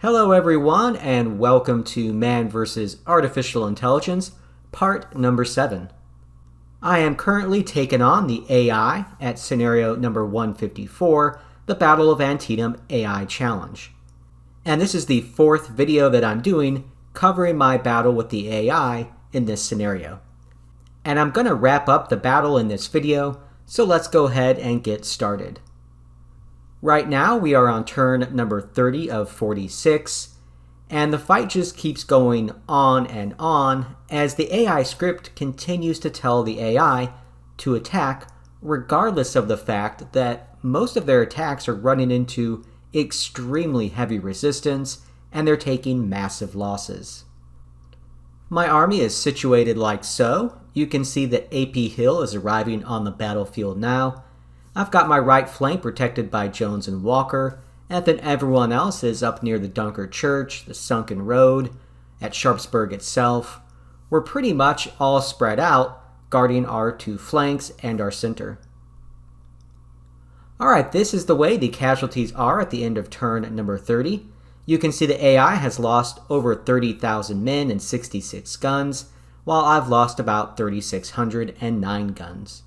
Hello everyone, and welcome to Man vs. Artificial Intelligence, part number 7. I am currently taking on the AI at scenario number 154, the Battle of Antietam AI Challenge. And this is the 4th video that I'm doing covering my battle with the AI in this scenario. And I'm going to wrap up the battle in this video, so let's go ahead and get started. Right now, we are on turn number 30 of 46, and the fight just keeps going on and on as the AI script continues to tell the AI to attack, regardless of the fact that most of their attacks are running into extremely heavy resistance and they're taking massive losses. My army is situated like so. You can see that AP Hill is arriving on the battlefield now. I've got my right flank protected by Jones and Walker, and then everyone else is up near the Dunker Church, the Sunken Road, at Sharpsburg itself. We're pretty much all spread out, guarding our 2 flanks and our center. Alright, this is the way the casualties are at the end of turn number 30. You can see the AI has lost over 30,000 men and 66 guns, while I've lost about 3,609 guns.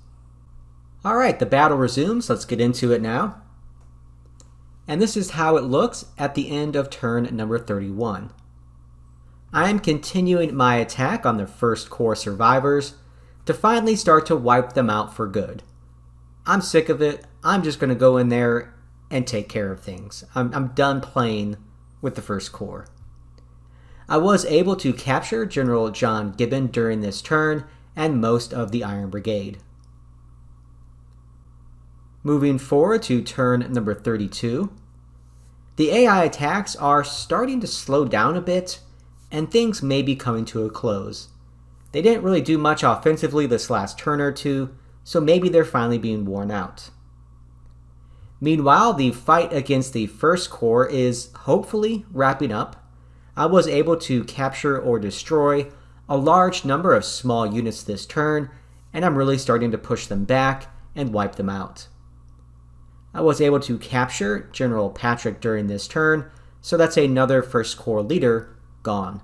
Alright, the battle resumes. Let's get into it now. And this is how it looks at the end of turn number 31. I am continuing my attack on the First Corps survivors to finally start to wipe them out for good. I'm sick of it. I'm just going to go in there and take care of things. I'm done playing with the First Corps. I was able to capture General John Gibbon during this turn and most of the Iron Brigade. Moving forward to turn number 32, the AI attacks are starting to slow down a bit, and things may be coming to a close. They didn't really do much offensively this last turn or two, so maybe they're finally being worn out. Meanwhile, the fight against the First Corps is hopefully wrapping up. I was able to capture or destroy a large number of small units this turn, and I'm really starting to push them back and wipe them out. I was able to capture General Patrick during this turn, so that's another First Corps leader gone.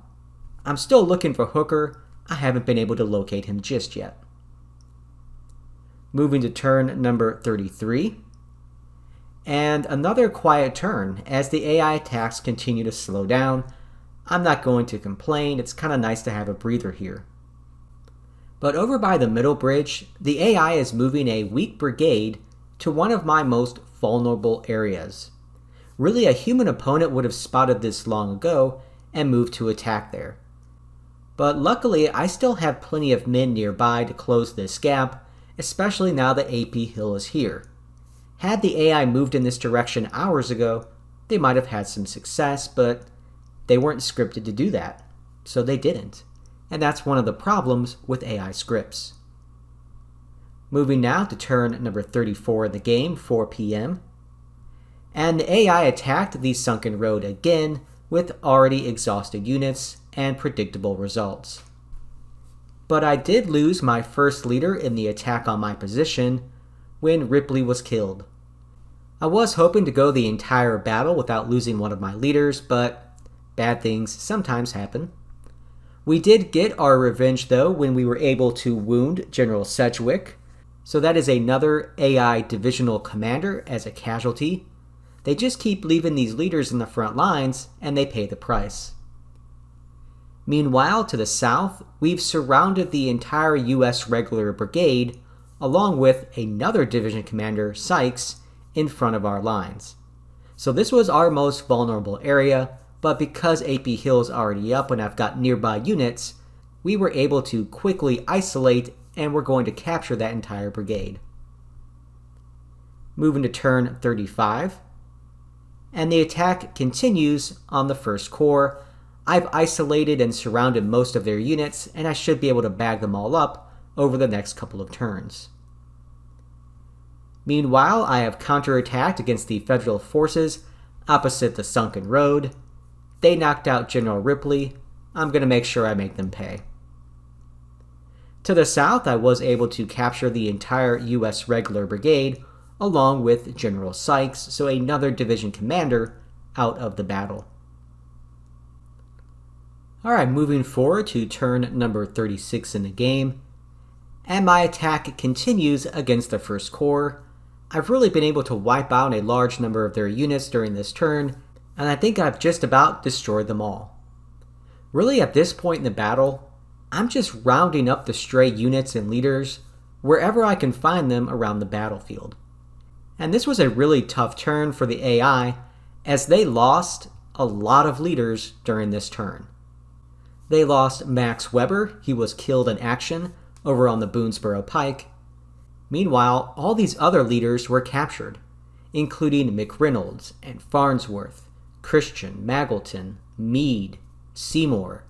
I'm still looking for Hooker. I haven't been able to locate him just yet. Moving to turn number 33. And another quiet turn as the AI attacks continue to slow down. I'm not going to complain. It's kind of nice to have a breather here. But over by the middle bridge, the AI is moving a weak brigade to one of my most vulnerable areas. Really, a human opponent would have spotted this long ago and moved to attack there. But luckily, I still have plenty of men nearby to close this gap, especially now that AP Hill is here. Had the AI moved in this direction hours ago, they might have had some success, but they weren't scripted to do that, so they didn't. And that's one of the problems with AI scripts. Moving now to turn number 34 of the game, 4 p.m. And the AI attacked the Sunken Road again with already exhausted units and predictable results. But I did lose my first leader in the attack on my position when Ripley was killed. I was hoping to go the entire battle without losing one of my leaders, but bad things sometimes happen. We did get our revenge though when we were able to wound General Sedgwick. So that is another AI divisional commander as a casualty. They just keep leaving these leaders in the front lines, and they pay the price. Meanwhile, to the south, we've surrounded the entire U.S. regular brigade, along with another division commander, Sykes, in front of our lines. So this was our most vulnerable area, but because AP Hill's already up and I've got nearby units, we were able to quickly isolate, and we're going to capture that entire brigade. Moving to turn 35. And the attack continues on the First Corps. I've isolated and surrounded most of their units, and I should be able to bag them all up over the next couple of turns. Meanwhile, I have counterattacked against the Federal forces opposite the Sunken Road. They knocked out General Ripley. I'm going to make sure I make them pay. To the south, I was able to capture the entire U.S. regular brigade, along with General Sykes, so another division commander, out of the battle. Alright, moving forward to turn number 36 in the game. And my attack continues against the First Corps. I've really been able to wipe out a large number of their units during this turn, and I think I've just about destroyed them all. Really, at this point in the battle, I'm just rounding up the stray units and leaders wherever I can find them around the battlefield. And this was a really tough turn for the AI, as they lost a lot of leaders during this turn. They lost Max Weber, he was killed in action over on the Boonesboro Pike. Meanwhile, all these other leaders were captured, including McReynolds and Farnsworth, Christian, Magleton, Meade, Seymour,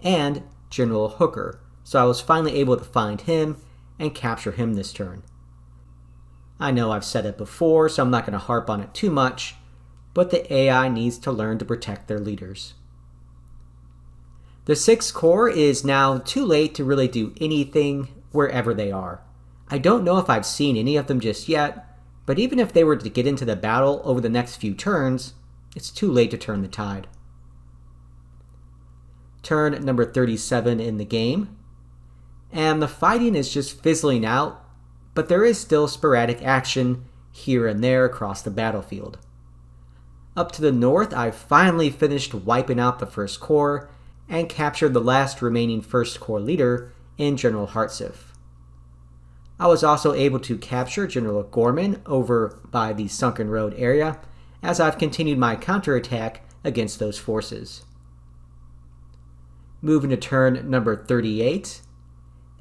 and General Hooker, so I was finally able to find him and capture him this turn. I know I've said it before, so I'm not going to harp on it too much, but the AI needs to learn to protect their leaders. The 6th Corps is now too late to really do anything wherever they are. I don't know if I've seen any of them just yet, but even if they were to get into the battle over the next few turns, it's too late to turn the tide. Turn number 37 in the game, and the fighting is just fizzling out, but there is still sporadic action here and there across the battlefield. Up to the north, I've finally finished wiping out the 1st Corps and captured the last remaining 1st Corps leader in General Hartsuff. I was also able to capture General Gorman over by the Sunken Road area as I've continued my counterattack against those forces. Moving to turn number 38,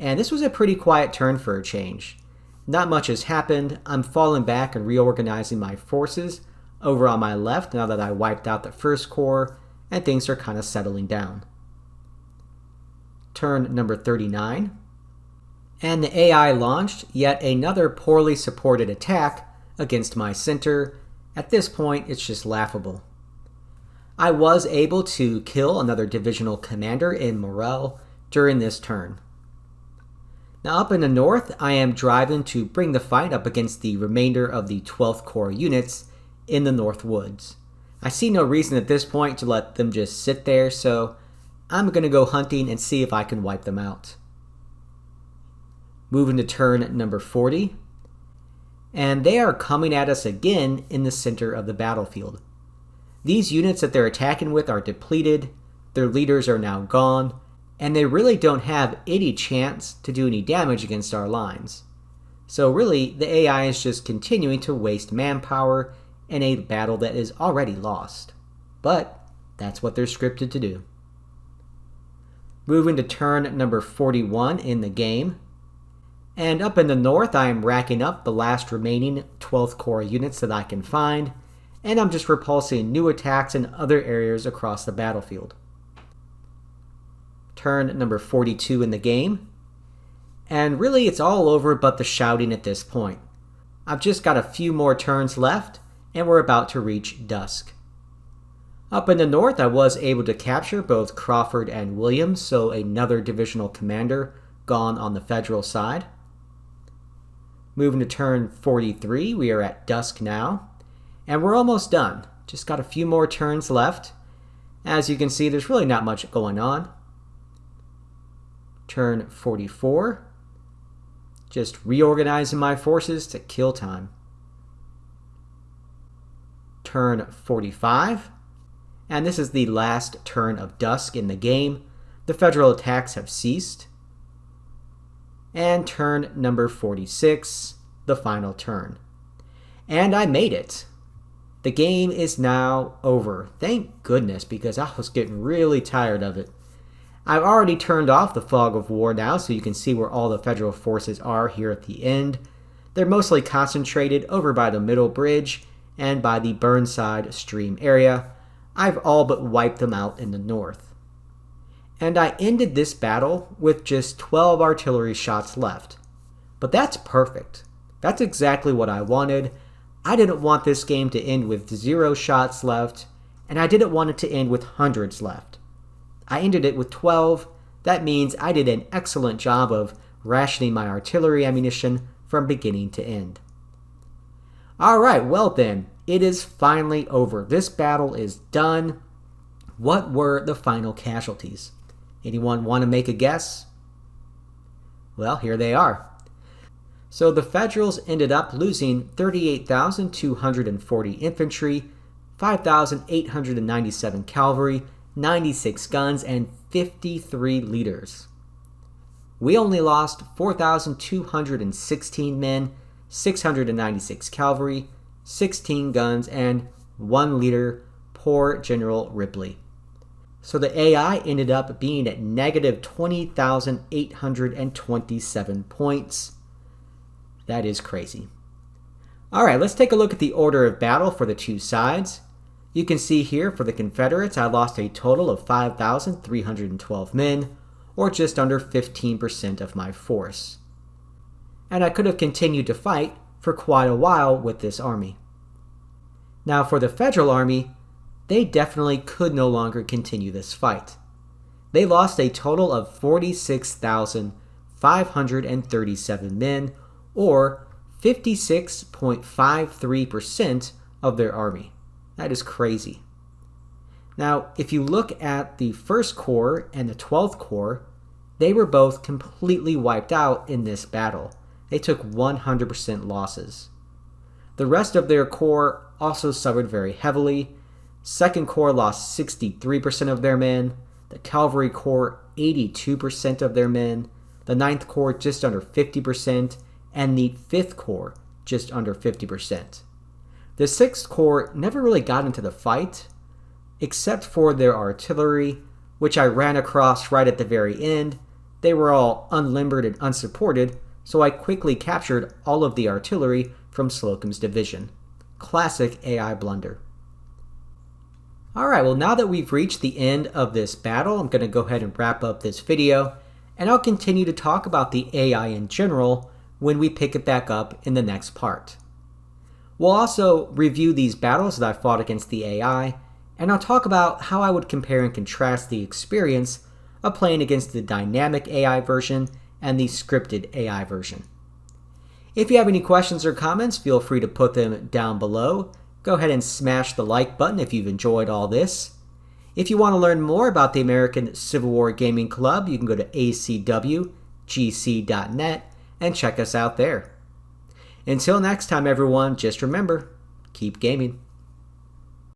and this was a pretty quiet turn for a change. Not much has happened. I'm falling back and reorganizing my forces over on my left now that I wiped out the 1st Corps and things are kind of settling down. Turn number 39, and the AI launched yet another poorly supported attack against my center. At this point, it's just laughable. I was able to kill another divisional commander in Morel during this turn. Now up in the north, I am driving to bring the fight up against the remainder of the 12th Corps units in the North Woods. I see no reason at this point to let them just sit there, so I'm going to go hunting and see if I can wipe them out. Moving to turn number 40, and they are coming at us again in the center of the battlefield. These units that they're attacking with are depleted, their leaders are now gone, and they really don't have any chance to do any damage against our lines. So really, the AI is just continuing to waste manpower in a battle that is already lost. But that's what they're scripted to do. Moving to turn number 41 in the game. And up in the north, I am racking up the last remaining 12th Corps units that I can find, and I'm just repulsing new attacks in other areas across the battlefield. Turn number 42 in the game. And really, it's all over but the shouting at this point. I've just got a few more turns left, and we're about to reach dusk. Up in the north, I was able to capture both Crawford and Williams, so another divisional commander gone on the Federal side. Moving to turn 43, we are at dusk now, and we're almost done. Just got a few more turns left. As you can see, there's really not much going on. Turn 44, just reorganizing my forces to kill time. Turn 45, and this is the last turn of dusk in the game. The Federal attacks have ceased. And turn number 46, the final turn. And I made it. The game is now over. Thank goodness, because I was getting really tired of it. I've already turned off the fog of war now, so you can see where all the Federal forces are here at the end. They're mostly concentrated over by the middle bridge and by the Burnside Stream area. I've all but wiped them out in the north. And I ended this battle with just 12 artillery shots left. But that's perfect. That's exactly what I wanted. I didn't want this game to end with 0 shots left, and I didn't want it to end with hundreds left. I ended it with 12. That means I did an excellent job of rationing my artillery ammunition from beginning to end. Alright, well then, it is finally over. This battle is done. What were the final casualties? Anyone want to make a guess? Well, here they are. So the Federals ended up losing 38,240 infantry, 5,897 cavalry, 96 guns, and 53 leaders. We only lost 4,216 men, 696 cavalry, 16 guns, and 1 leader, poor General Ripley. So the AI ended up being at negative 20,827 points. That is crazy. All right, let's take a look at the order of battle for the two sides. You can see here for the Confederates, I lost a total of 5,312 men, or just under 15% of my force. And I could have continued to fight for quite a while with this army. Now for the Federal Army, they definitely could no longer continue this fight. They lost a total of 46,537 men, or 56.53% of their army. That is crazy. Now, if you look at the 1st Corps and the 12th Corps, they were both completely wiped out in this battle. They took 100% losses. The rest of their corps also suffered very heavily. 2nd Corps lost 63% of their men, the Cavalry Corps 82% of their men, the 9th Corps just under 50%, and the 5th Corps just under 50%. The 6th Corps never really got into the fight, except for their artillery, which I ran across right at the very end. They were all unlimbered and unsupported, so I quickly captured all of the artillery from Slocum's division. Classic AI blunder. Alright, well now that we've reached the end of this battle, I'm going to go ahead and wrap up this video, and I'll continue to talk about the AI in general when we pick it back up in the next part. We'll also review these battles that I fought against the AI, and I'll talk about how I would compare and contrast the experience of playing against the dynamic AI version and the scripted AI version. If you have any questions or comments, feel free to put them down below. Go ahead and smash the like button if you've enjoyed all this. If you want to learn more about the American Civil War Gaming Club, you can go to acwgc.net and check us out there. Until next time, everyone, just remember, keep gaming.